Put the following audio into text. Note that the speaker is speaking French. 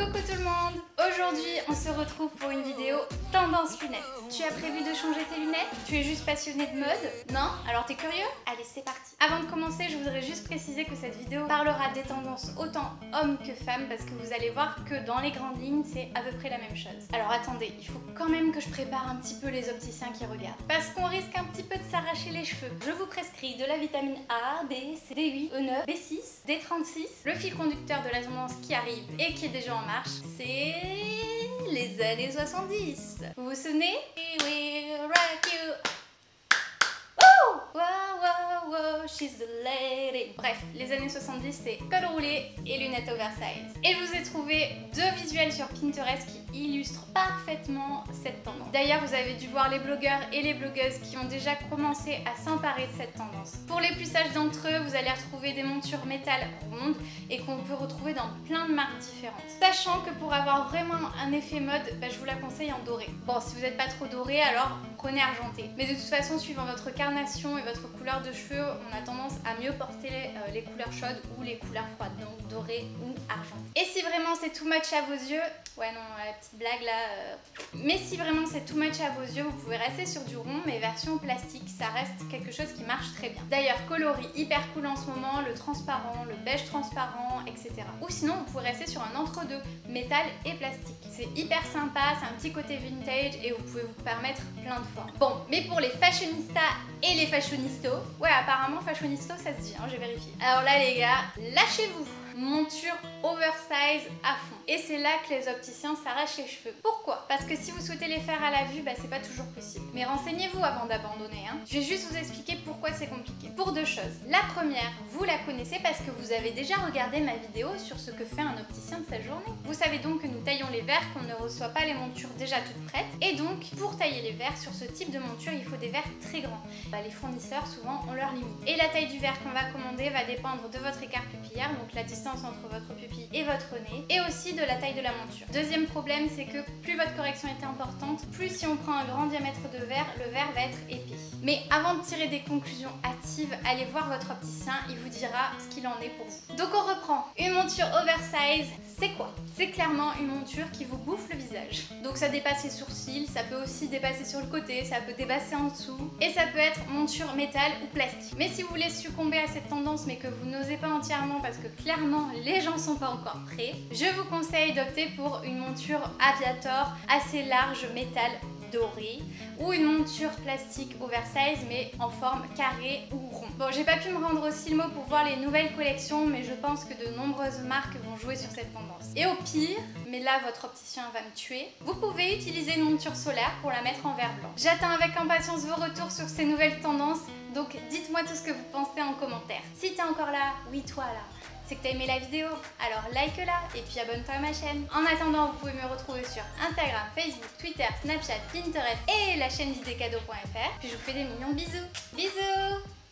Coucou tout le monde! Aujourd'hui, on se retrouve pour une vidéo tendance lunettes. Tu as prévu de changer tes lunettes? Tu es juste passionné de mode? Non? Alors t'es curieux? Allez, c'est parti! Avant de commencer, je voudrais juste préciser que cette vidéo parlera des tendances autant hommes que femmes parce que vous allez voir que dans les grandes lignes, c'est à peu près la même chose. Alors attendez, il faut quand même que je prépare un petit peu les opticiens qui regardent parce qu'on risque un petit peu de s'arracher les cheveux. Je vous prescris de la vitamine A, B, C, D8, E9, B6, D36. Le fil conducteur de la tendance qui arrive et qui est déjà en marche, c'est les années 70. Vous vous souvenez? We will rock you. Woo! Wow, wow, wow, she's the lady. Bref, les années 70, c'est col roulé et lunettes oversize. Et je vous ai trouvé deux visuels sur Pinterest qui illustrent parfaitement cette tendance. D'ailleurs, vous avez dû voir les blogueurs et les blogueuses qui ont déjà commencé à s'emparer de cette tendance. Pour les plus sages d'entre eux, vous allez retrouver des montures métal rondes et qu'on peut retrouver dans plein de marques différentes. Sachant que pour avoir vraiment un effet mode, je vous la conseille en doré. Bon, si vous n'êtes pas trop doré, alors prenez argenté. Mais de toute façon, suivant votre carnation et votre couleur de cheveux, on a tendance à mieux porter les couleurs chaudes ou les couleurs froides, donc doré ou argenté. Et si vraiment c'est too much à vos yeux, ouais non, la petite blague là, mais si vraiment c'est too much à vos yeux, vous pouvez rester sur du rond, mais version plastique, ça reste quelque chose qui marche très bien. D'ailleurs, coloris hyper cool en ce moment, le transparent, le beige transparent, etc. Ou sinon, vous pouvez rester sur un entre-deux, métal et plastique. C'est hyper sympa, c'est un petit côté vintage et vous pouvez vous permettre plein de formes. Bon, mais pour les fashionistas et les fashionistos, ouais, apparemment fashionisto ça se dit, hein, j'ai vérifié. Alors là les gars, lâchez-vous! Monture oversize à fond. Et c'est là que les opticiens s'arrachent les cheveux. Pourquoi? Parce que si vous souhaitez les faire à la vue, c'est pas toujours possible. Mais renseignez-vous avant d'abandonner. Je vais juste vous expliquer pourquoi c'est compliqué. Pour deux choses. La première, vous la connaissez parce que vous avez déjà regardé ma vidéo sur ce que fait un opticien de sa journée. Vous savez donc que nous taillons les verres, qu'on ne reçoit pas les montures déjà toutes prêtes. Et donc, pour tailler les verres sur ce type de monture, il faut des verres très grands. Les fournisseurs, souvent, ont leurs limites. Et la taille du verre qu'on va commander va dépendre de votre écart pupillaire, donc la distance entre votre pupille et votre nez, et aussi de la taille de la monture. Deuxième problème, c'est que plus votre correction est importante, plus si on prend un grand diamètre de verre, le verre va être épais. Mais avant de tirer des conclusions hâtives, allez voir votre opticien, il vous dira ce qu'il en est pour vous. Donc on reprend. Une monture oversize, c'est quoi? C'est clairement une monture qui vous bouffe le visage. Donc ça dépasse les sourcils, ça peut aussi dépasser sur le côté, ça peut dépasser en dessous, et ça peut être monture métal ou plastique. Mais si vous voulez succomber à cette tendance mais que vous n'osez pas entièrement parce que clairement les gens sont pas encore prêts, je vous conseille d'opter pour une monture aviator assez large métal doré ou une monture plastique oversize mais en forme carrée ou rond. Bon, j'ai pas pu me rendre au Silmo pour voir les nouvelles collections, mais je pense que de nombreuses marques vont jouer sur cette tendance. Et au pire, mais là votre opticien va me tuer, vous pouvez utiliser une monture solaire pour la mettre en verre blanc. J'attends avec impatience vos retours sur ces nouvelles tendances, donc dites-moi tout ce que vous pensez en commentaire. Si t'es encore là, oui toi là, c'est que t'as aimé la vidéo, alors like-la et puis abonne-toi à ma chaîne. En attendant, vous pouvez me retrouver sur Instagram, Facebook, Twitter, Snapchat, Pinterest et la chaîne vidcadeau.fr. Puis je vous fais des millions de bisous. Bisous!